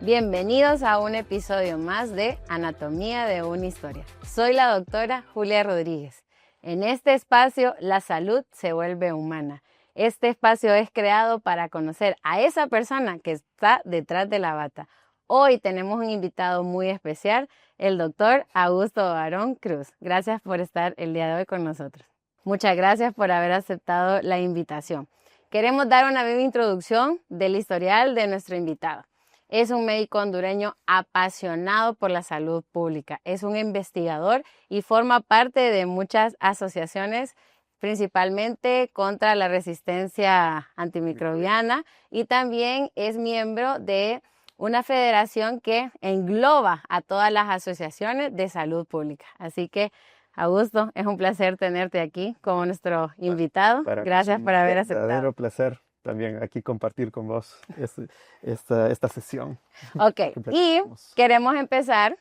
Bienvenidos a un episodio más de Anatomía de una Historia. Soy la doctora Julia Rodríguez. En este espacio, la salud se vuelve humana. Este espacio es creado para conocer a esa persona que está detrás de la bata. Hoy tenemos un invitado muy especial, el doctor Augusto Barón Cruz. Gracias por estar el día de hoy con nosotros. Muchas gracias por haber aceptado la invitación. Queremos dar una breve introducción del historial de nuestro invitado. Es un médico hondureño apasionado por la salud pública. Es un investigador y forma parte de muchas asociaciones, principalmente contra la resistencia antimicrobiana, y también es miembro de una federación que engloba a todas las asociaciones de salud pública. Así que, Augusto, es un placer tenerte aquí como nuestro invitado. Gracias por haber aceptado. Verdadero placer también aquí compartir con vos esta sesión. Ok, y queremos empezar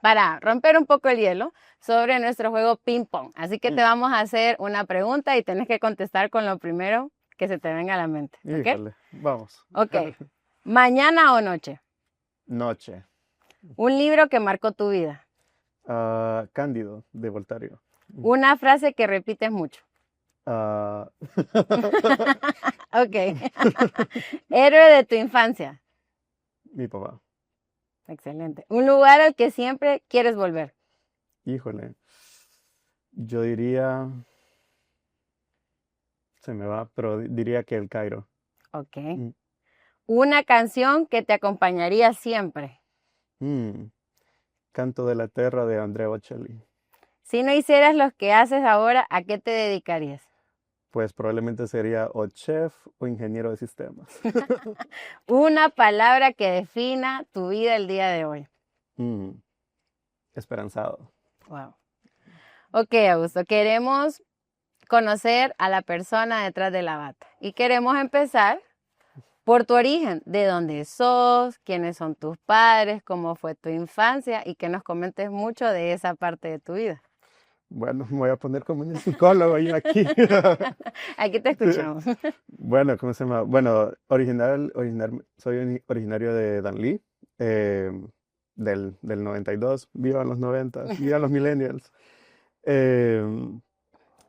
para romper un poco el hielo sobre nuestro juego ping pong. Así que te vamos a hacer una pregunta y tienes que contestar con lo primero que se te venga a la mente. ¿Okay? Híjole, vamos. Ok, ¿mañana o noche? Noche. Un libro que marcó tu vida. Cándido, de Voltario. Una frase que repites mucho. Ok. Héroe de tu infancia. Mi papá. Excelente. Un lugar al que siempre quieres volver. Híjole. Yo diría... Se me va, pero diría que el Cairo. Ok. Una canción que te acompañaría siempre. Canto de la Tierra de Andrea Bocelli. Si no hicieras lo que haces ahora, ¿a qué te dedicarías? Pues probablemente sería o chef o ingeniero de sistemas. Una palabra que defina tu vida el día de hoy. Esperanzado. Wow. Ok, Augusto, queremos conocer a la persona detrás de la bata. Y queremos empezar por tu origen, de dónde sos, quiénes son tus padres, cómo fue tu infancia y que nos comentes mucho de esa parte de tu vida. Bueno, me voy a poner como un psicólogo yo aquí. Aquí te escuchamos. Bueno, ¿cómo se llama? Bueno, soy originario de Danlí, del 92, viva los 90, viva los millennials.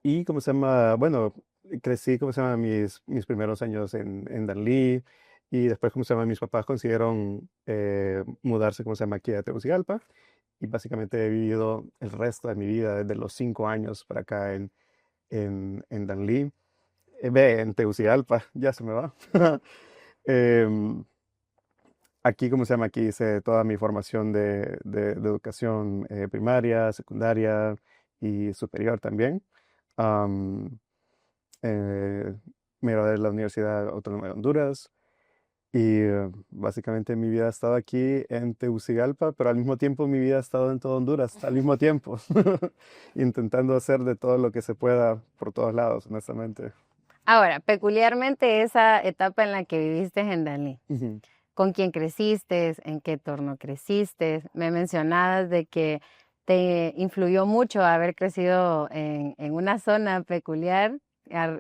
Y ¿cómo se llama? Bueno, crecí, ¿cómo se llama? Mis primeros años en Danlí, y después, ¿cómo se llama? Mis papás consiguieron mudarse, ¿cómo se llama? Aquí a Tegucigalpa, y básicamente he vivido el resto de mi vida, desde los 5 años para acá en Danlí. En Tegucigalpa, ya se me va. Em, Aquí, ¿cómo se llama? Aquí hice toda mi formación de educación primaria, secundaria y superior también. Am, eh, Me gradué de la Universidad Autónoma de Honduras, y básicamente mi vida ha estado aquí en Tegucigalpa, pero al mismo tiempo mi vida ha estado en todo Honduras, al mismo tiempo, intentando hacer de todo lo que se pueda por todos lados, honestamente. Ahora, peculiarmente esa etapa en la que viviste en Danlí. Ujú. ¿Con quién creciste? ¿En qué entorno creciste? Me mencionabas de que te influyó mucho haber crecido en una zona peculiar,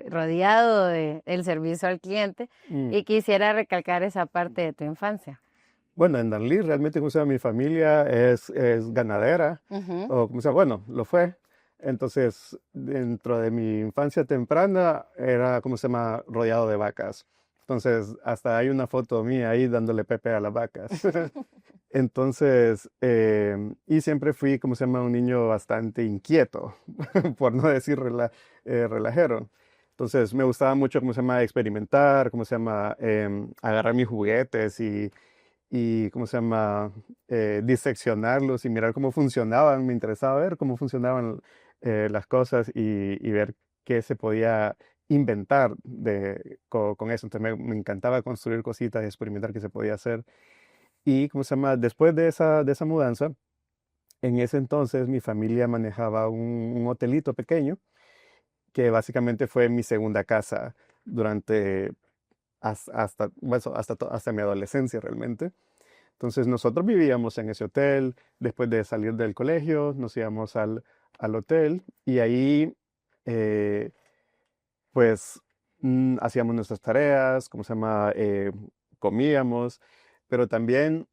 rodeado del servicio al cliente, Mm. y quisiera recalcar esa parte de tu infancia. Bueno, en Danlí realmente, como se llama, mi familia es ganadera, Ujú. o como se llama, bueno, lo fue. Entonces, dentro de mi infancia temprana, era, como se llama, rodeado de vacas. Entonces, hasta hay una foto mía ahí dándole pepe a las vacas. Entonces, y siempre fui, como se llama, un niño bastante inquieto, por no decir relajero. Entonces, me gustaba mucho, como se llama, experimentar, como se llama, agarrar mis juguetes y ¿cómo se llama? Diseccionarlos y mirar cómo funcionaban. Me interesaba ver cómo funcionaban las cosas y ver qué se podía inventar con eso. Entonces me encantaba construir cositas y experimentar qué se podía hacer. Y ¿cómo se llama? Después de esa mudanza, en ese entonces mi familia manejaba un hotelito pequeño que básicamente fue mi segunda casa durante bueno, hasta mi adolescencia realmente. Entonces nosotros vivíamos en ese hotel. Después de salir del colegio nos íbamos al hotel, y ahí eh, pues hacíamos nuestras tareas, ¿cómo se llama? Comíamos. pero también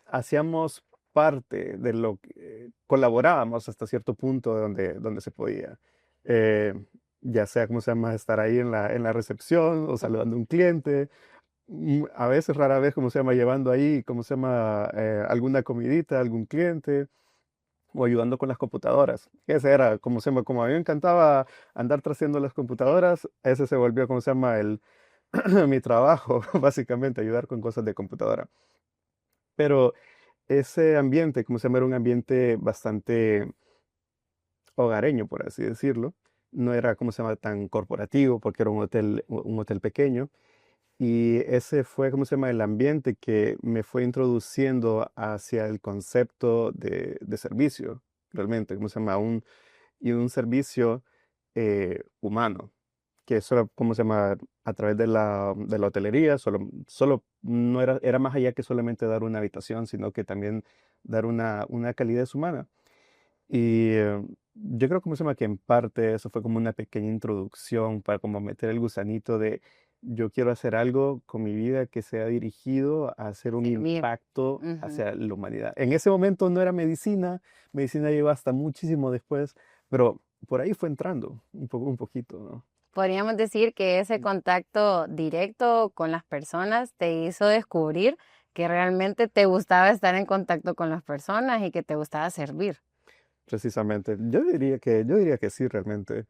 hacíamos parte de lo que colaborábamos hasta cierto punto donde se podía. Eh, ya sea, ¿cómo se llama?, estar ahí en la recepción o saludando a un cliente. A veces, rara vez, ¿cómo se llama?, llevando ahí, ¿cómo se llama?, alguna comidita a algún cliente o ayudando con las computadoras. Ese era, como se llama, como a mí me encantaba andar trasteando las computadoras, ese se volvió, ¿cómo se llama?, mi trabajo, básicamente, ayudar con cosas de computadora. Pero ese ambiente, como se llama, era un ambiente bastante hogareño, por así decirlo. No era, como se llama, tan corporativo, porque era un hotel pequeño. Y ese fue, ¿cómo se llama?, el ambiente que me fue introduciendo hacia el concepto de servicio, realmente, ¿cómo se llama? Y un servicio humano, que solo, ¿cómo se llama?, a través de la hotelería, solo no era, era más allá que solamente dar una habitación, sino que también dar una calidez humana. Y yo creo, ¿cómo se llama?, que en parte eso fue como una pequeña introducción para como meter el gusanito de yo quiero hacer algo con mi vida que sea dirigido a hacer un Servir. impacto Ujú. hacia la humanidad. En ese momento no era medicina, medicina llegó hasta muchísimo después, pero por ahí fue entrando un poquito, ¿no? Podríamos decir que ese contacto directo con las personas te hizo descubrir que realmente te gustaba estar en contacto con las personas y que te gustaba servir. Precisamente. Yo diría que sí, realmente.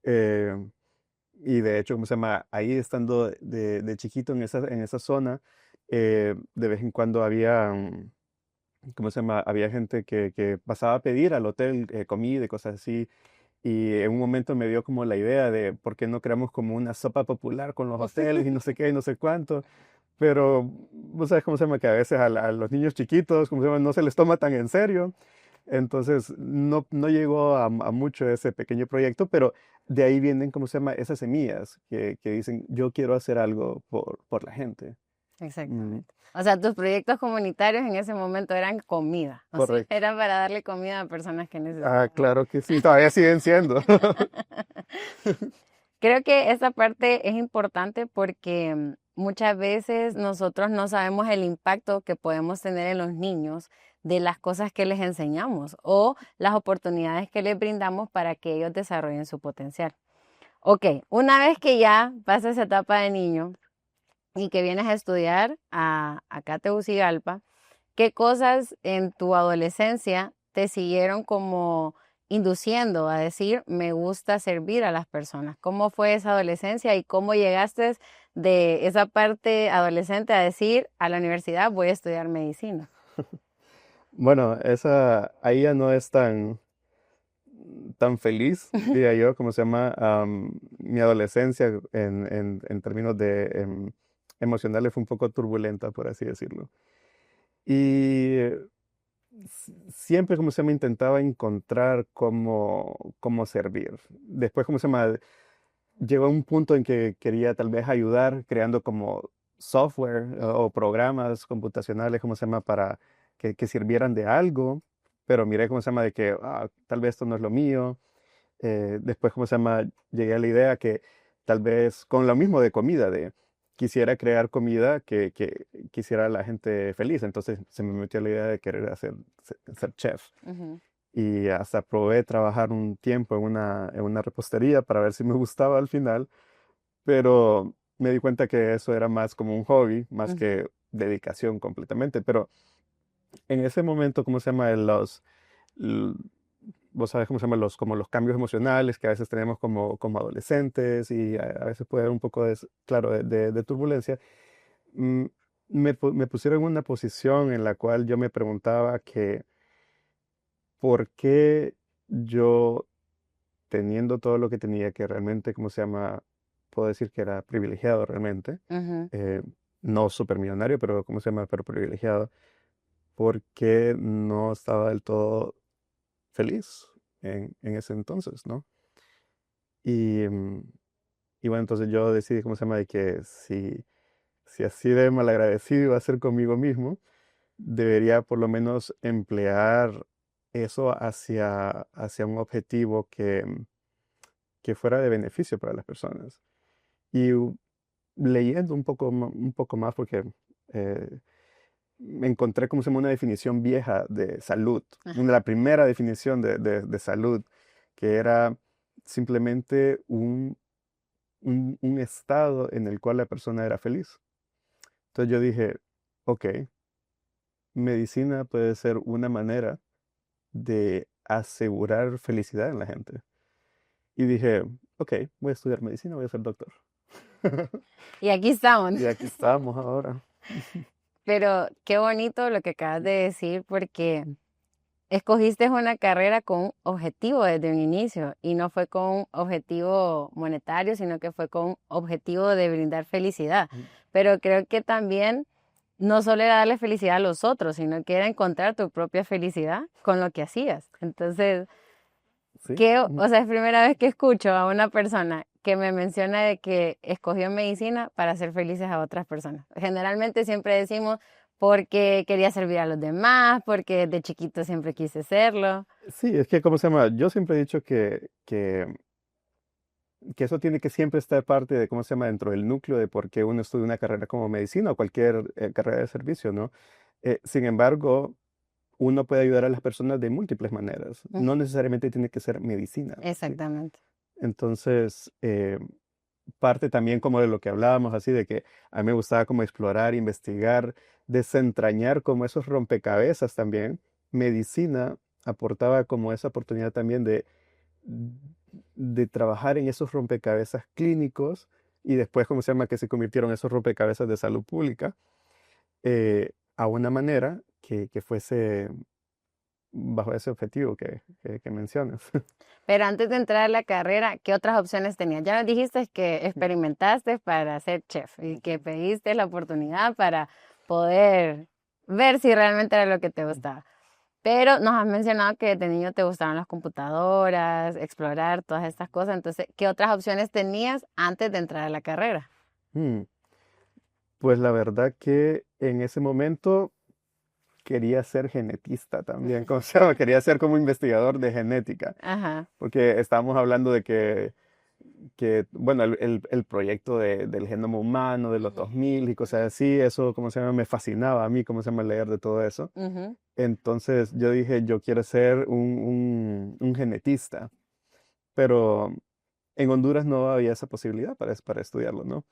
Eh, y de hecho, ¿cómo se llama? Ahí estando de chiquito en esa zona, de vez en cuando había, ¿cómo se llama? Había gente que pasaba a pedir al hotel comida y cosas así. Y en un momento me dio como la idea de por qué no creamos como una sopa popular con los hoteles y no sé qué y no sé cuánto. Pero, vos sabes cómo se llama, que a veces a los niños chiquitos, ¿cómo se llama?, no se les toma tan en serio. Entonces, no llegó a mucho ese pequeño proyecto, pero de ahí vienen, ¿cómo se llama?, esas semillas que dicen, yo quiero hacer algo por la gente. Mm, Exactamente. O sea, tus proyectos comunitarios en ese momento eran comida, ¿o sí? correcto. Eran para darle comida a personas que Ah, necesitaban. claro que sí, todavía siguen siendo. Creo que esa parte es importante porque muchas veces nosotros no sabemos el impacto que podemos tener en los niños de las cosas que les enseñamos o las oportunidades que les brindamos para que ellos desarrollen su potencial. Ok, una vez que ya pasa esa etapa de niño y que vienes a estudiar acá a Tegucigalpa, ¿qué cosas en tu adolescencia te siguieron como induciendo a decir, me gusta servir a las personas? ¿Cómo fue esa adolescencia y cómo llegaste de esa parte adolescente a decir, a la universidad voy a estudiar medicina? Bueno, esa ahí ya no es tan feliz, diría yo, como se llama, mi adolescencia en términos de emocionales fue un poco turbulenta, por así decirlo. Y siempre, como se llama, intentaba encontrar cómo servir. Después, como se llama, llegó a un punto en que quería tal vez ayudar creando como software o programas computacionales, como se llama, para que sirvieran de algo, pero miré, cómo se llama, de que tal vez esto no es lo mío. Después, ¿cómo se llama? Llegué a la idea que tal vez con lo mismo de comida, de quisiera crear comida que quisiera a la gente feliz. Entonces se me metió la idea de querer ser chef. Ujú. Y hasta probé trabajar un tiempo en una repostería para ver si me gustaba al final, pero me di cuenta que eso era más como un hobby, más Ujú. que dedicación completamente. Pero en ese momento, ¿cómo se llama? L- Vos sabes cómo se llaman como los cambios emocionales que a veces tenemos como adolescentes y a veces puede haber un poco de, claro, de turbulencia. Mm, me pusieron en una posición en la cual yo me preguntaba que por qué yo, teniendo todo lo que tenía, que realmente, ¿cómo se llama? Puedo decir que era privilegiado realmente, Ujú. eh, no supermillonario, pero ¿cómo se llama? Pero privilegiado, ¿por qué no estaba del todo feliz en ese entonces, ¿no? Y, y bueno, entonces yo decidí, ¿cómo se llama? De que si así de malagradecido iba a ser conmigo mismo, debería por lo menos emplear eso hacia un objetivo que fuera de beneficio para las personas. Y leyendo un poco más, porque eh, me encontré como se llama una definición vieja de salud, Ajá. la primera definición de salud, que era simplemente un estado en el cual la persona era feliz. Entonces yo dije, ok, medicina puede ser una manera de asegurar felicidad en la gente. Y dije, ok, voy a estudiar medicina, voy a ser doctor. Y aquí estamos. Y aquí estamos ahora. Pero qué bonito lo que acabas de decir porque escogiste una carrera con un objetivo desde un inicio y no fue con un objetivo monetario, sino que fue con un objetivo de brindar felicidad. Pero creo que también no solo era darle felicidad a los otros, sino que era encontrar tu propia felicidad con lo que hacías. Entonces, Sí. o sea, es primera vez que escucho a una persona que me menciona de que escogió medicina para hacer felices a otras personas. Generalmente siempre decimos porque quería servir a los demás, porque de chiquito siempre quise serlo. Sí, es que, ¿cómo se llama? Yo siempre he dicho que eso tiene que siempre estar parte de, ¿cómo se llama? Dentro del núcleo de por qué uno estudia una carrera como medicina o cualquier carrera de servicio, ¿no? Sin embargo, uno puede ayudar a las personas de múltiples maneras. No necesariamente tiene que ser medicina, ¿sí? Exactamente. Entonces, parte también como de lo que hablábamos, así de que a mí me gustaba como explorar, investigar, desentrañar como esos rompecabezas también. Medicina aportaba como esa oportunidad también de trabajar en esos rompecabezas clínicos y después, ¿cómo se llama?, que se convirtieron esos rompecabezas de salud pública a una manera que fuese bajo ese objetivo que mencionas. Pero antes de entrar a la carrera, ¿qué otras opciones tenías? Ya nos dijiste que experimentaste para ser chef y que pediste la oportunidad para poder ver si realmente era lo que te gustaba. Pero nos has mencionado que de niño te gustaban las computadoras, explorar todas estas cosas. Entonces, ¿qué otras opciones tenías antes de entrar a la carrera? Mm, Pues la verdad que en ese momento quería ser genetista también, ¿cómo se llama? Quería ser como investigador de genética, Ajá. porque estábamos hablando de bueno, el proyecto del genoma humano, de los 2000 y cosas así, eso, ¿cómo se llama? Me fascinaba a mí, ¿cómo se llama? Leer de todo eso. Ujú. Entonces yo dije, yo quiero ser un genetista, pero en Honduras no había esa posibilidad para estudiarlo, ¿no?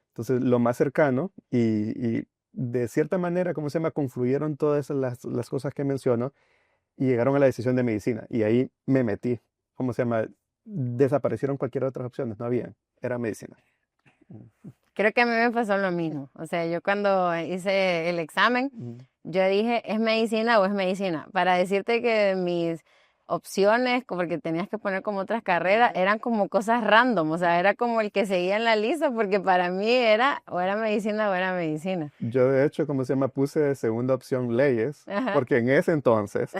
Entonces lo más cercano y de cierta manera, ¿cómo se llama? Confluyeron todas las cosas que menciono y llegaron a la decisión de medicina y ahí me metí. ¿Cómo se llama? Desaparecieron cualquier otras opciones, no había, era medicina. Creo que a mí me pasó lo mismo. O sea, yo cuando hice el examen, Ujú. yo dije, ¿es medicina o es medicina? Para decirte que mis opciones, porque tenías que poner como otras carreras, eran como cosas random. O sea, era como el que seguía en la lista, porque para mí era o era medicina o era medicina. Yo de hecho, ¿cómo se llama? Puse de segunda opción leyes, Ajá. porque en ese entonces,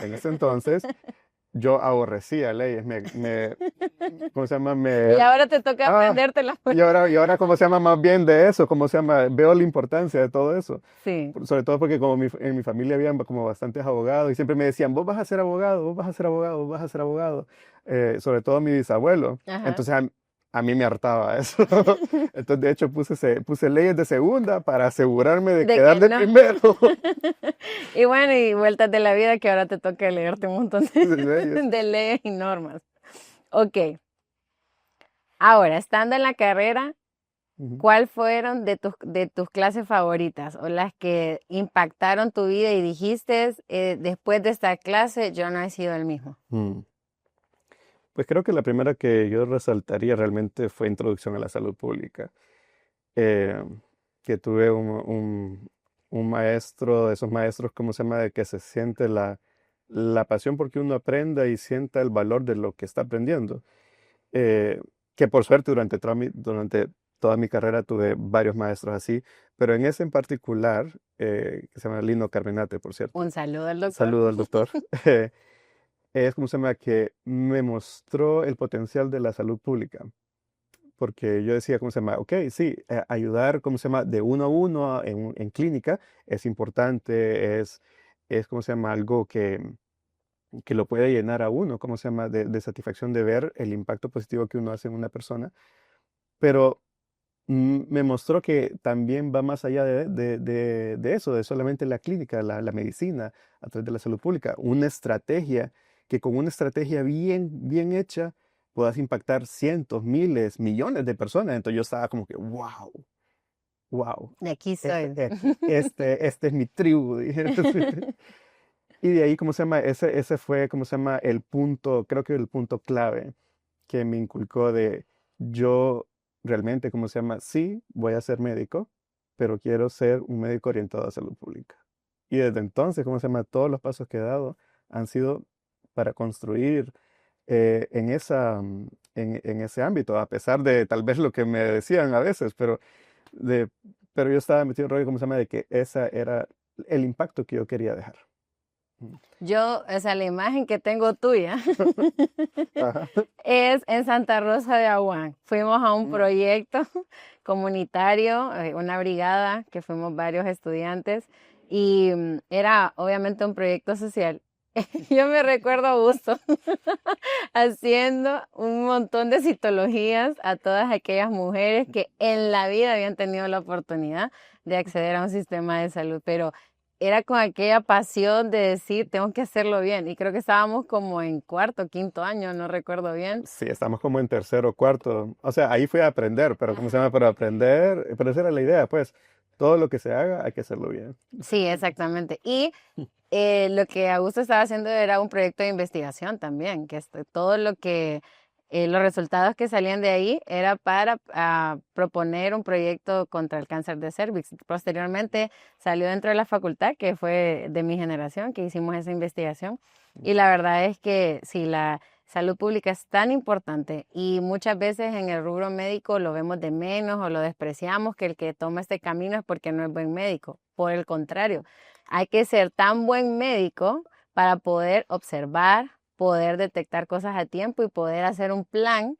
yo aborrecía leyes, ¿cómo se llama? Y ahora te toca Ah, aprendértelas. y ahora, ¿cómo se llama? Más bien de eso, ¿cómo se llama? Veo la importancia de todo eso. Sí. Sobre todo porque como en mi familia habían como bastantes abogados y siempre me decían, vos vas a ser abogado, vos vas a ser abogado, vos vas a ser abogado. Sobre todo mi bisabuelo. Ajá. Entonces a mí me hartaba eso. Entonces de hecho puse leyes de segunda para asegurarme de De quedar que de no. primero. Y bueno, y vueltas de la vida que ahora te toca leerte un montón De leyes. de leyes y normas. Ok. Ahora, estando en la carrera, Ujú. ¿cuál fueron de tus clases favoritas o las que impactaron tu vida y dijiste, después de esta clase yo no he sido el mismo? Mm. Pues creo que la primera que yo resaltaría realmente fue Introducción a la Salud Pública. eh, que tuve un maestro, de esos maestros, ¿cómo se llama?, de que se siente la pasión porque uno aprenda y sienta el valor de lo que está aprendiendo. Eh, que por suerte durante toda mi carrera tuve varios maestros así, pero en ese en particular, que se llama Lino Carminate, por cierto. Un saludo al doctor. Saludo al doctor. Es como se llama que me mostró el potencial de la salud pública porque yo decía, ¿cómo se llama? Ok, sí, ayudar, ¿cómo se llama? De uno a uno en clínica es importante, ¿cómo se llama? Algo que lo puede llenar a uno, ¿cómo se llama? De satisfacción de ver el impacto positivo que uno hace en una persona. Pero me mostró que también va más allá de eso, de solamente la clínica, la medicina, a través de la salud pública. Una estrategia que con una estrategia bien hecha puedas impactar cientos, miles, millones de personas. Entonces yo estaba como que, wow, wow, De aquí soy. este es mi tribu, dije. Y de ahí, ¿cómo se llama? Ese fue, ¿cómo se llama? El punto, creo que el punto clave que me inculcó de yo realmente, ¿cómo se llama? Sí, voy a ser médico, pero quiero ser un médico orientado a salud pública. Y desde entonces, ¿cómo se llama? Todos los pasos que he dado han sido para construir en en ese ámbito, a pesar de tal vez lo que me decían a veces, de, pero yo estaba metido en rollo, ¿cómo se llama? De que ese era el impacto que yo quería dejar. Mm. Yo, o sea, la imagen que tengo tuya Ajá. es en Santa Rosa de Aguán. Fuimos a un Mm. proyecto comunitario, una brigada que fuimos varios estudiantes y era obviamente un proyecto social. Yo me recuerdo a Augusto haciendo un montón de citologías a todas aquellas mujeres que en la vida habían tenido la oportunidad de acceder a un sistema de salud, pero era con aquella pasión de decir, tengo que hacerlo bien. Y creo que estábamos como en cuarto, quinto año, no recuerdo bien. Sí, estamos como en tercero o cuarto. O sea, ahí fui a aprender, pero ¿cómo se llama? Para aprender, pero esa era la idea, pues. Todo lo que se haga hay que hacerlo bien. Sí, exactamente. Y lo que Augusto estaba haciendo era un proyecto de investigación también, que todo lo que, los resultados que salían de ahí era para proponer un proyecto contra el cáncer de cervix. Posteriormente salió dentro de la facultad, que fue de mi generación, que hicimos esa investigación. Y la verdad es que sí, la salud pública es tan importante y muchas veces en el rubro médico lo vemos de menos o lo despreciamos, que el que toma este camino es porque no es buen médico. Por el contrario, hay que ser tan buen médico para poder observar, poder detectar cosas a tiempo y poder hacer un plan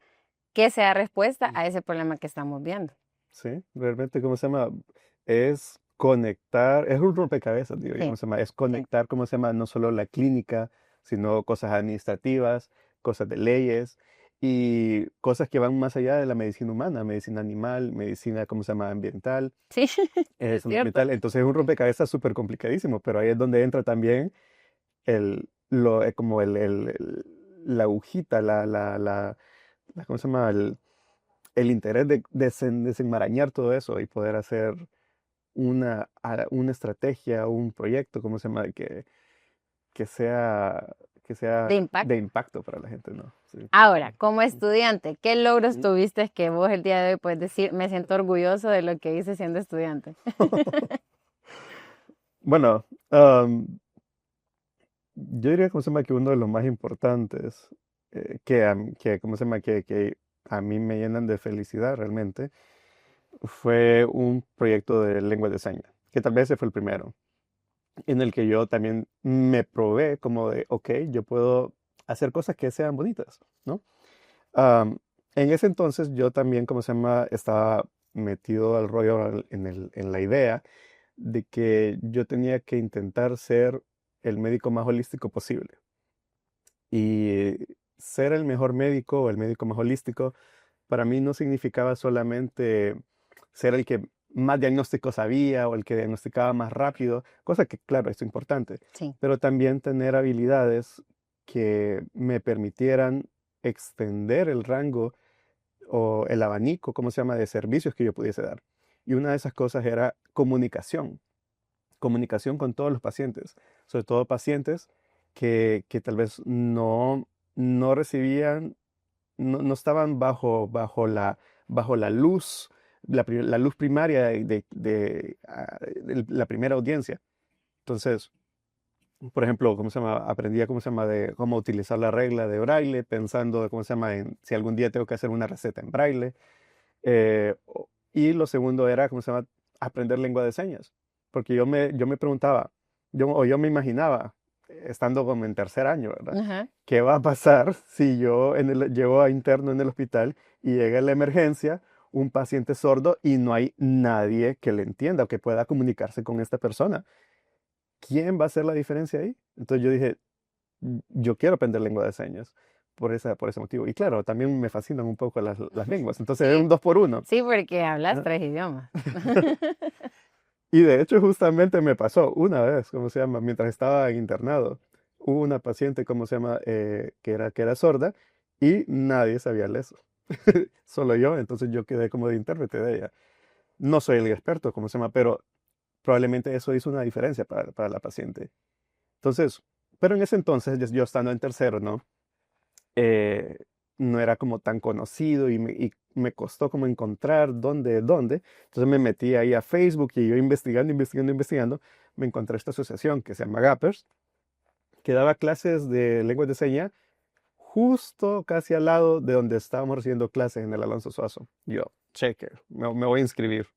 que sea respuesta a ese problema que estamos viendo. Sí, realmente, ¿cómo se llama? Es conectar, es un rompecabezas, digo yo, Sí, ¿cómo se llama? Es sí. conectar, ¿cómo se llama? No solo la clínica, sino cosas administrativas, cosas de leyes y cosas que van más allá de la medicina humana, medicina animal, medicina, ¿cómo se llama? Ambiental, Sí, es salud cierto. mental. Entonces es un rompecabezas súper complicadísimo, pero ahí es donde entra también como la agujita, ¿cómo se llama? El interés de desenmarañar todo eso y poder hacer una estrategia, un proyecto, ¿cómo se llama? Que sea, que De sea de impacto. impacto para la gente, ¿no? Sí. Ahora, como estudiante, ¿qué logros Mm. tuviste que vos el día de hoy puedes decir, me siento orgulloso de lo que hice siendo estudiante? Bueno, yo diría, ¿cómo se llama? Que uno de los más importantes, ¿cómo se llama? Que a mí me llenan de felicidad realmente, fue un proyecto de lengua de señas, que tal vez ese fue el primero, en el que yo también me probé como de, ok, yo puedo hacer cosas que sean bonitas, ¿no? Am, en ese entonces yo también, como se llama, estaba metido al rollo en la idea de que yo tenía que intentar ser el médico más holístico posible. Y ser el mejor médico o el médico más holístico para mí no significaba solamente ser el que más diagnósticos sabía o el que diagnosticaba más rápido, cosa que, claro, es importante, Sí. pero también tener habilidades que me permitieran extender el rango o el abanico, ¿cómo se llama?, de servicios que yo pudiese dar. Y una de esas cosas era comunicación con todos los pacientes, sobre todo pacientes que tal vez no recibían, no estaban bajo la luz, la luz primaria de la primera audiencia. Entonces, por ejemplo, ¿cómo se llama? Aprendía, ¿cómo se llama? De cómo utilizar la regla de braille, pensando, ¿cómo se llama? En si algún día tengo que hacer una receta en braille. Y lo segundo era, ¿cómo se llama? Aprender lengua de señas. Porque yo me preguntaba, yo me imaginaba, estando como en tercer año, ¿verdad? Ajá. ¿Qué va a pasar si yo llego a interno en el hospital y llega la emergencia, un paciente sordo y no hay nadie que le entienda o que pueda comunicarse con esta persona? ¿Quién va a hacer la diferencia ahí? Entonces yo dije, yo quiero aprender lengua de señas, por ese motivo. Y claro, también me fascinan un poco las lenguas. Entonces es un dos por uno. Sí, porque hablas ¿No? 3 idiomas. Y de hecho, justamente me pasó una vez, ¿cómo se llama? Mientras estaba en internado, hubo una paciente, ¿cómo se llama? Que era sorda y nadie sabía eso. Solo yo, entonces yo quedé como de intérprete de ella. No soy el experto, ¿cómo se llama? Pero probablemente eso hizo una diferencia para la paciente. Entonces, pero en ese entonces, yo estando en tercero, ¿no? eh, no era como tan conocido y me costó como encontrar dónde. Entonces me metí ahí a Facebook y yo investigando, me encontré esta asociación que se llama Gappers, que daba clases de lenguas de señas justo casi al lado de donde estábamos recibiendo clases en el Alonso Suazo. Yo, cheque, me voy a inscribir.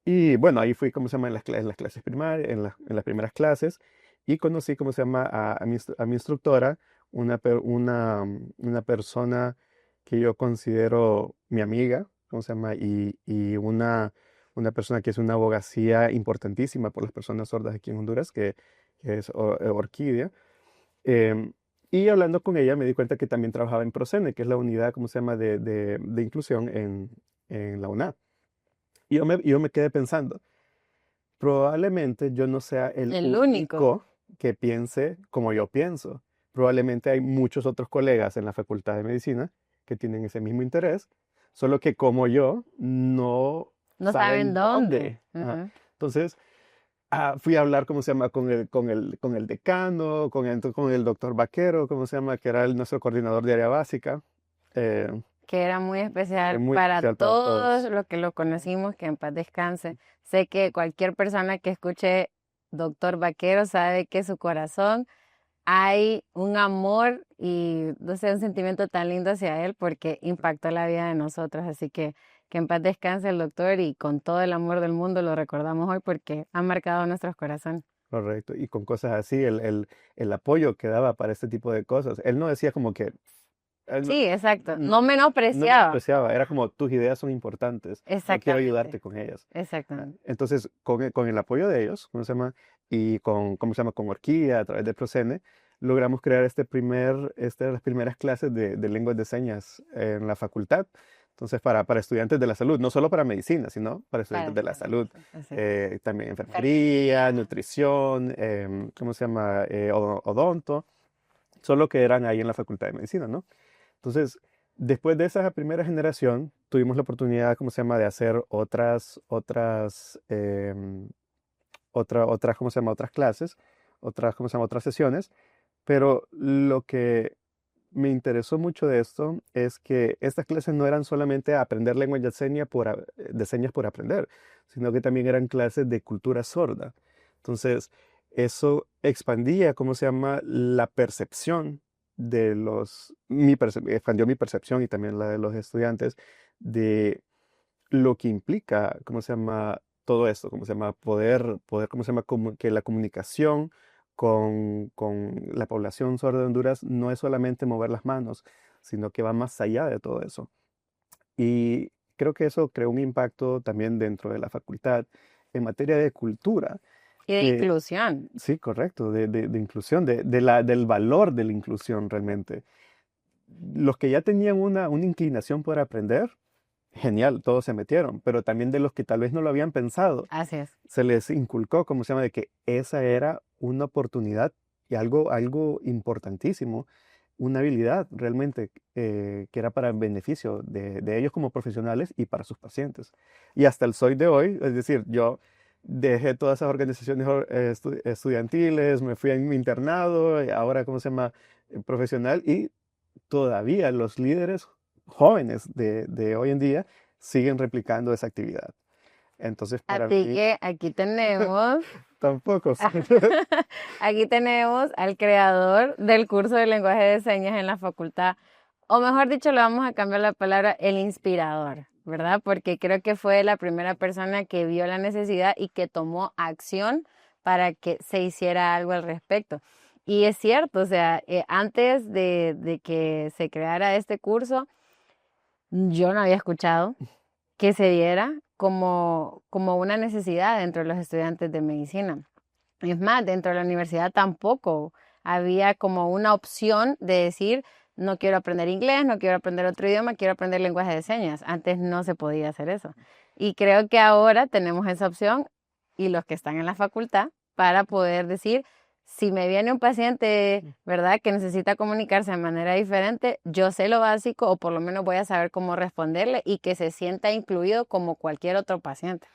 Y bueno, ahí fui, ¿cómo se llama? En las clases primarias, en las primeras clases, y conocí, ¿cómo se llama? A mi instructora, una persona que yo considero mi amiga, ¿cómo se llama? Y una persona que es una abogacía importantísima por las personas sordas aquí en Honduras, que es Orquídea. Em, y hablando con ella me di cuenta que también trabajaba en Procene, que es la unidad, ¿cómo se llama?, de inclusión en la UNAD. Y yo me quedé pensando, probablemente yo no sea el El único. único que piense como yo pienso. Probablemente hay muchos otros colegas en la Facultad de Medicina que tienen ese mismo interés, solo que como yo no No saben saben dónde. dónde. Ujú. Entonces, fui a hablar, ¿cómo se llama?, con el decano, con el doctor Vaquero, ¿cómo se llama?, que era nuestro coordinador de área básica. eh, Que era muy es especial muy para especial para todos todos. los que lo conocimos, que en paz descanse. Sé que cualquier persona que escuche Doctor Vaquero sabe que su corazón hay un amor y no sé, un sentimiento tan lindo hacia él porque impactó la vida de nosotros. Así que en paz descanse el doctor y con todo el amor del mundo lo recordamos hoy porque ha marcado nuestros corazones. Correcto, y con cosas así, el apoyo que daba para este tipo de cosas. Él no decía como que, él no, Sí, exacto. no- No no menospreciaba. menospreciaba, era como tus ideas son importantes, yo quiero ayudarte Exactamente. con ellas. Exactamente. Entonces, con el apoyo de ellos, ¿cómo se llama? Y ¿cómo se llama? Con Orquídea, a través de Procene, logramos crear las primeras clases de lenguas de señas en la facultad. Entonces, para estudiantes de la salud, no solo para medicina, sino para estudiantes Para de la salud. así. También enfermería, Enfermería. nutrición, ¿cómo se llama? Odonto, solo que eran ahí en la facultad de medicina, ¿no? Entonces, después de esa primera generación, tuvimos la oportunidad, ¿cómo se llama?, de hacer ¿cómo se llama?, otras clases, ¿cómo se llama?, otras sesiones, pero lo que me interesó mucho de esto es que estas clases no eran solamente aprender lengua de señas por aprender, sino que también eran clases de cultura sorda. Entonces, eso expandía, ¿cómo se llama?, la percepción expandió mi percepción y también la de los estudiantes de lo que implica, ¿cómo se llama?, todo esto, ¿cómo se llama?, ¿cómo se llama?, que la comunicación con la población sorda de Honduras no es solamente mover las manos, sino que va más allá de todo eso. Y creo que eso creó un impacto también dentro de la facultad en materia de cultura, Y de que inclusión. sí, correcto, de inclusión, del valor de la inclusión realmente. Los que ya tenían una inclinación por aprender, genial, todos se metieron, pero también de los que tal vez no lo habían pensado, Así es. se les inculcó, como se llama?, de que esa era una oportunidad y algo importantísimo, una habilidad realmente que era para el beneficio de ellos como profesionales y para sus pacientes. Y hasta el soy de hoy, es decir, yo dejé todas esas organizaciones estudiantiles, me fui a mi internado, y ahora, ¿cómo se llama?, profesional, y todavía los líderes jóvenes de hoy en día siguen replicando esa actividad. Entonces, para Así mí, que aquí tenemos, tampoco sé. aquí tenemos al creador del curso de lenguaje de señas en la facultad, o mejor dicho, le vamos a cambiar la palabra, el inspirador, ¿verdad? Porque creo que fue la primera persona que vio la necesidad y que tomó acción para que se hiciera algo al respecto. Y es cierto, o sea, antes de que se creara este curso, yo no había escuchado que se diera como una necesidad dentro de los estudiantes de medicina. Es más, dentro de la universidad tampoco había como una opción de decir, no quiero aprender inglés, no quiero aprender otro idioma, quiero aprender lenguaje de señas. Antes no se podía hacer eso. Y creo que ahora tenemos esa opción y los que están en la facultad para poder decir, si me viene un paciente, ¿verdad?, que necesita comunicarse de manera diferente, yo sé lo básico o por lo menos voy a saber cómo responderle y que se sienta incluido como cualquier otro paciente.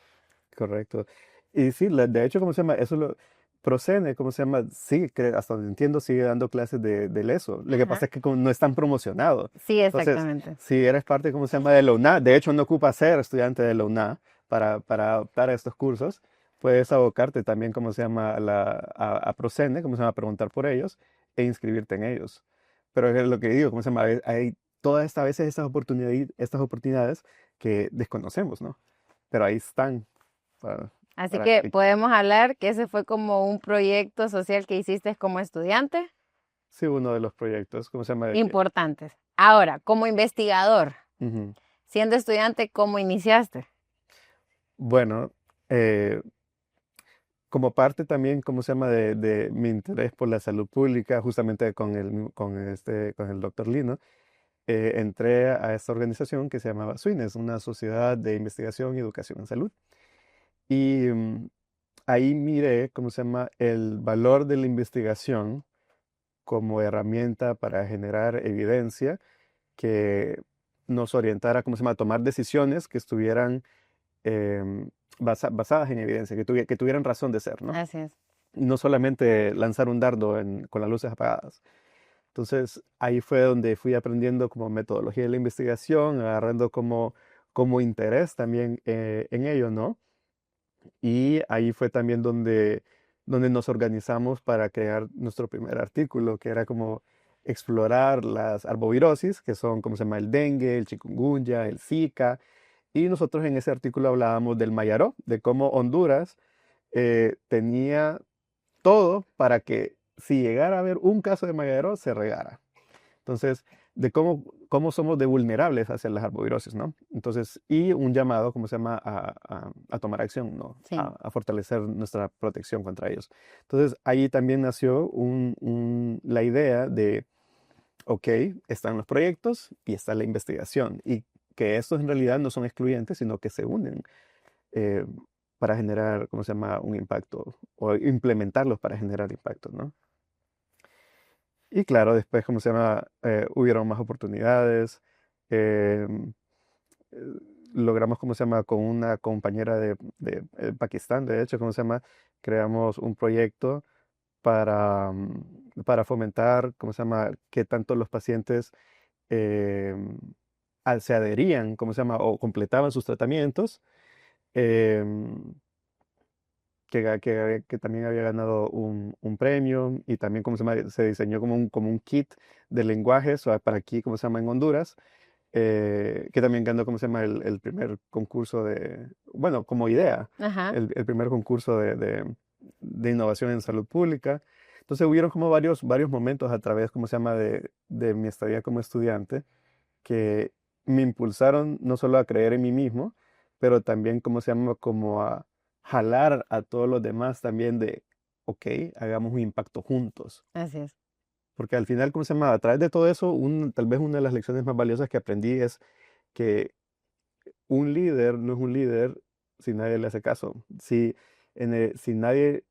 Correcto. Y sí, de hecho, ¿cómo se llama? Eso lo, Procene, ¿cómo se llama? Sí, hasta donde entiendo, sigue dando clases de eso. Lo que Ajá. pasa es que como no están promocionados. Sí, Entonces, exactamente. si eres parte, ¿cómo se llama? De la UNA, de hecho, no ocupa ser estudiante de la UNA para optar a estos cursos. Puedes abocarte también, ¿cómo se llama? A Procene, ¿cómo se llama? A preguntar por ellos e inscribirte en ellos. Pero es lo que digo, ¿cómo se llama? Hay todas estas veces estas oportunidades que desconocemos, ¿no? Pero ahí están. Para, Así para que que podemos hablar que ese fue como un proyecto social que hiciste como estudiante, sí, uno de los proyectos, ¿cómo se llama? importantes. Ahora, como investigador, Ujú. siendo estudiante, ¿cómo iniciaste? Bueno, eh, como parte también, ¿cómo se llama? De mi interés por la salud pública, justamente con el doctor Lino, entré a esta organización que se llamaba SWINES, una sociedad de investigación y educación en salud. Y ahí miré, ¿cómo se llama? El valor de la investigación como herramienta para generar evidencia que nos orientara, ¿cómo se llama?, a tomar decisiones que estuvieran basadas en evidencia, que tuvieran razón de ser, ¿no? Así es. No solamente lanzar un dardo con las luces apagadas. Entonces, ahí fue donde fui aprendiendo como metodología de la investigación, agarrando como interés también en ello, ¿no? Y ahí fue también donde nos organizamos para crear nuestro primer artículo, que era como explorar las arbovirosis, que son, como se llama, el dengue, el chikungunya, el Zika. Y nosotros en ese artículo hablábamos del Mayaró, de cómo Honduras tenía todo para que si llegara a haber un caso de Mayaró, se regara. Entonces, de cómo somos de vulnerables hacia las arbovirosis, ¿no? Entonces, y un llamado, ¿cómo se llama?, a tomar acción, ¿no? Sí, A fortalecer nuestra protección contra ellos. Entonces, ahí también nació la idea de, ok, están los proyectos y está la investigación, y que estos en realidad no son excluyentes, sino que se unen eh, para generar, ¿cómo se llama?, un impacto, o implementarlos para generar impacto, ¿no? Y claro, después, ¿cómo se llama? Hubieron más oportunidades. em, eh, Logramos, ¿cómo se llama? Con una compañera de Pakistán, de hecho, ¿cómo se llama? Creamos un proyecto para fomentar, ¿cómo se llama? Que tanto los pacientes em, se adherían, ¿cómo se llama? O completaban sus tratamientos. em, que también había ganado un premio y también, ¿cómo se llama? Se diseñó como un kit de lenguajes para aquí, ¿cómo se llama? En Honduras, que también ganó, ¿cómo se llama? El primer concurso bueno, como idea, ajá. el primer concurso de innovación en salud pública. Entonces hubieron como varios momentos a través, ¿cómo se llama? De mi estadía como estudiante, que me impulsaron no solo a creer en mí mismo, pero también, ¿cómo se llama? Como a jalar a todos los demás también de, ok, hagamos un impacto juntos. Así es. Porque al final, ¿cómo se llama? A través de todo eso, tal vez una de las lecciones más valiosas que aprendí es que un líder no es un líder si nadie le hace caso. Si nadie,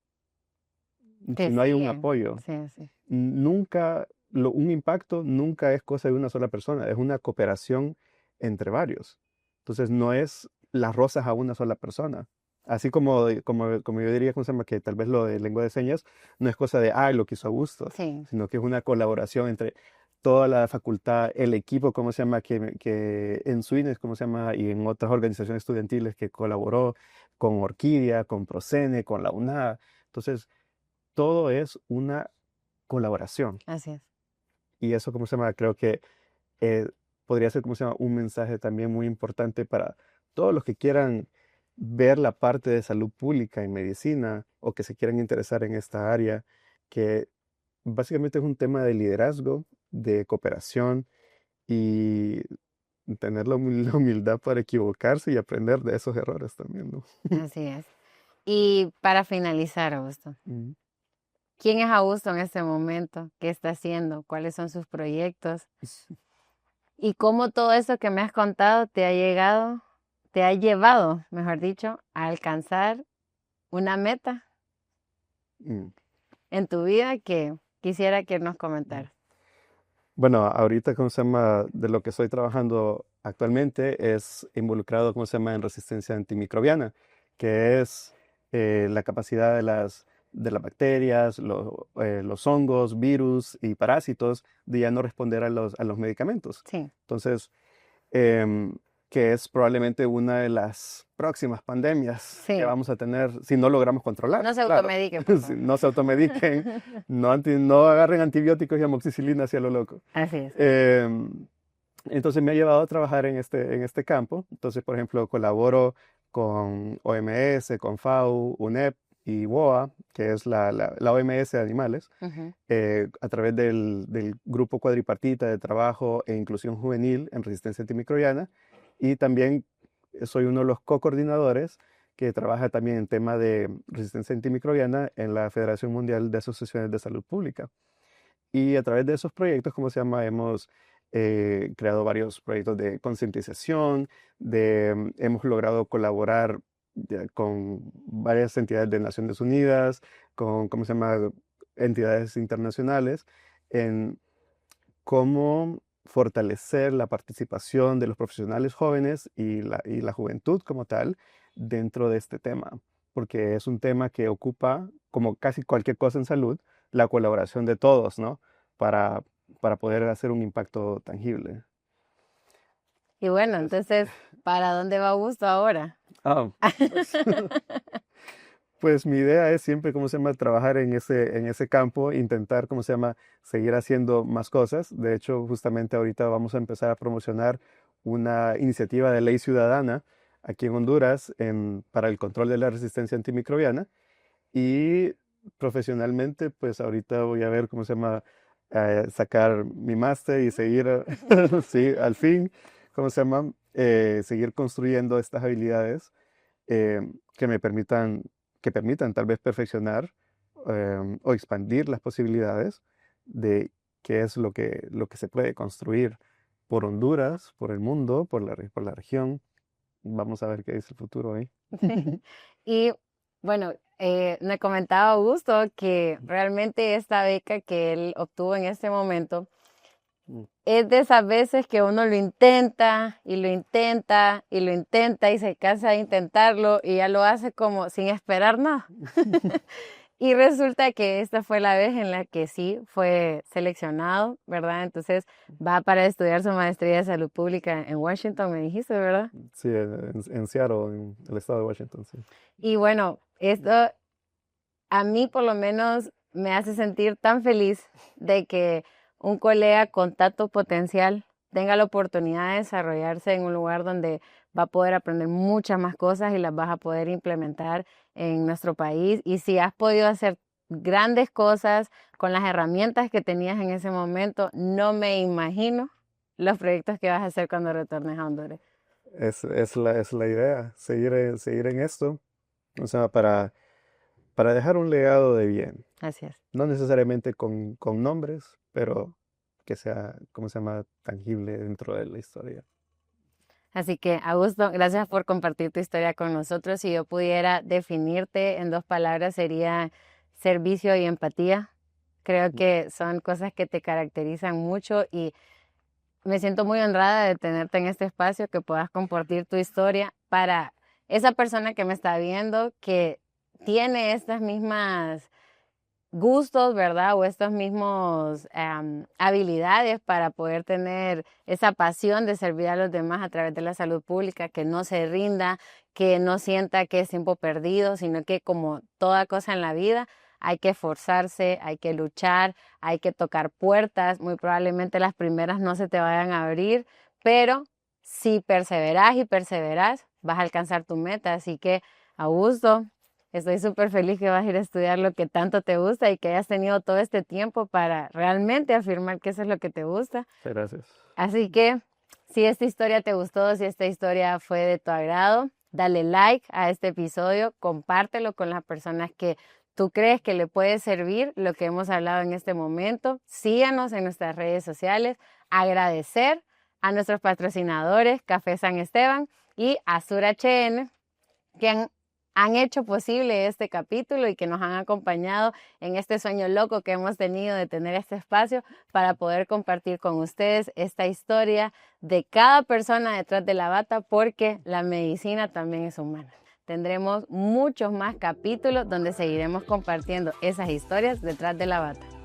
Te si no hay un siguen. apoyo, Sí, sí. un impacto nunca es cosa de una sola persona, es una cooperación entre varios. Entonces no es las rosas a una sola persona. Así como yo diría, ¿cómo se llama? Que tal vez lo de lengua de señas no es cosa de, lo que hizo Augusto, Sí, sino que es una colaboración entre toda la facultad, el equipo, ¿cómo se llama? Que en Swines, ¿cómo se llama? Y en otras organizaciones estudiantiles que colaboró con Orquídea, con Procene, con la UNA. Entonces, todo es una colaboración. así es. Y eso, ¿cómo se llama? Creo que eh, podría ser, ¿cómo se llama? Un mensaje también muy importante para todos los que quieran ver la parte de salud pública en medicina o que se quieran interesar en esta área, que básicamente es un tema de liderazgo, de cooperación y tener la humildad para equivocarse y aprender de esos errores también, ¿no? Así es. Y para finalizar, Augusto, Mm. ¿Quién es Augusto en este momento? ¿Qué está haciendo? ¿Cuáles son sus proyectos? Y cómo todo eso que me has contado te ha llevado, mejor dicho, a alcanzar una meta Mm. en tu vida que quisiera que nos comentaras. Bueno, ahorita, ¿cómo se llama? De lo que estoy trabajando actualmente es involucrado, ¿cómo se llama? En resistencia antimicrobiana, que es la capacidad de las bacterias, los hongos, virus y parásitos de ya no responder a los medicamentos. Sí, Entonces, em, que es probablemente una de las próximas pandemias que sí. vamos a tener si no logramos controlar, No se claro. automedique, por Si favor. no se automediquen, no agarren antibióticos y amoxicilina hacia lo loco. Así es. Em, entonces me ha llevado a trabajar en este campo. Entonces, por ejemplo, colaboro con OMS, con FAO, UNEP y WOA, que es la OMS de animales, Ujú. a través del grupo cuadripartita de trabajo e inclusión juvenil en resistencia antimicrobiana. Y también soy uno de los co-coordinadores que trabaja también en tema de resistencia antimicrobiana en la Federación Mundial de Asociaciones de Salud Pública. Y a través de esos proyectos, ¿cómo se llama? Hemos creado varios proyectos de concientización, hemos logrado colaborar con varias entidades de Naciones Unidas, con, ¿cómo se llama? Entidades internacionales, en cómo fortalecer la participación de los profesionales jóvenes y la juventud como tal dentro de este tema, porque es un tema que ocupa, como casi cualquier cosa en salud, la colaboración de todos, ¿no? Para, para poder hacer un impacto tangible. Y bueno, Entonces, entonces, ¿para dónde va Augusto ahora? ah, pues, pues mi idea es siempre, ¿cómo se llama?, trabajar en ese campo, intentar, ¿cómo se llama?, seguir haciendo más cosas. De hecho, justamente ahorita vamos a empezar a promocionar una iniciativa de ley ciudadana aquí en Honduras para el control de la resistencia antimicrobiana. Y profesionalmente, pues ahorita voy a ver, ¿cómo se llama?, sacar mi máster y seguir, sí, al fin, ¿cómo se llama?, seguir construyendo estas habilidades que me permitan tal vez perfeccionar o expandir las posibilidades de qué es lo que se puede construir por Honduras, por el mundo, por la región. Vamos a ver qué dice el futuro ahí. Y bueno, me comentaba Augusto que realmente esta beca que él obtuvo en este momento Mm. es de esas veces que uno lo intenta y lo intenta y lo intenta y se cansa de intentarlo y ya lo hace como sin esperar nada. Y resulta que esta fue la vez en la que sí fue seleccionado, ¿verdad? Entonces va para estudiar su maestría de salud pública en Washington, me dijiste, ¿verdad? Sí, en Seattle, en el estado de Washington, sí. Y bueno, esto a mí por lo menos me hace sentir tan feliz de que un colega con tanto potencial tenga la oportunidad de desarrollarse en un lugar donde va a poder aprender muchas más cosas y las vas a poder implementar en nuestro país. Y si has podido hacer grandes cosas con las herramientas que tenías en ese momento, no me imagino los proyectos que vas a hacer cuando retornes a Honduras. Es la idea, seguir en esto, o sea, para dejar un legado de bien. Así es. No necesariamente con nombres, pero que sea, ¿cómo se llama?, tangible dentro de la historia. Así que, Augusto, gracias por compartir tu historia con nosotros. Si yo pudiera definirte en 2 palabras, sería servicio y empatía. Creo que son cosas que te caracterizan mucho y me siento muy honrada de tenerte en este espacio, que puedas compartir tu historia para esa persona que me está viendo, que tiene estas mismas gustos, ¿verdad? O estos mismos habilidades para poder tener esa pasión de servir a los demás a través de la salud pública, que no se rinda, que no sienta que es tiempo perdido, sino que como toda cosa en la vida, hay que esforzarse, hay que luchar, hay que tocar puertas. Muy probablemente las primeras no se te vayan a abrir, pero si perseveras y perseveras, vas a alcanzar tu meta. Así que, Augusto, estoy súper feliz que vas a ir a estudiar lo que tanto te gusta y que hayas tenido todo este tiempo para realmente afirmar que eso es lo que te gusta. Muchas gracias. Así que si esta historia te gustó, si esta historia fue de tu agrado, dale like a este episodio, compártelo con las personas que tú crees que le puede servir lo que hemos hablado en este momento, síganos en nuestras redes sociales. Agradecer a nuestros patrocinadores, Café San Esteban y Azur HN, que han hecho posible este capítulo y que nos han acompañado en este sueño loco que hemos tenido de tener este espacio para poder compartir con ustedes esta historia de cada persona detrás de la bata, porque la medicina también es humana. Tendremos muchos más capítulos donde seguiremos compartiendo esas historias detrás de la bata.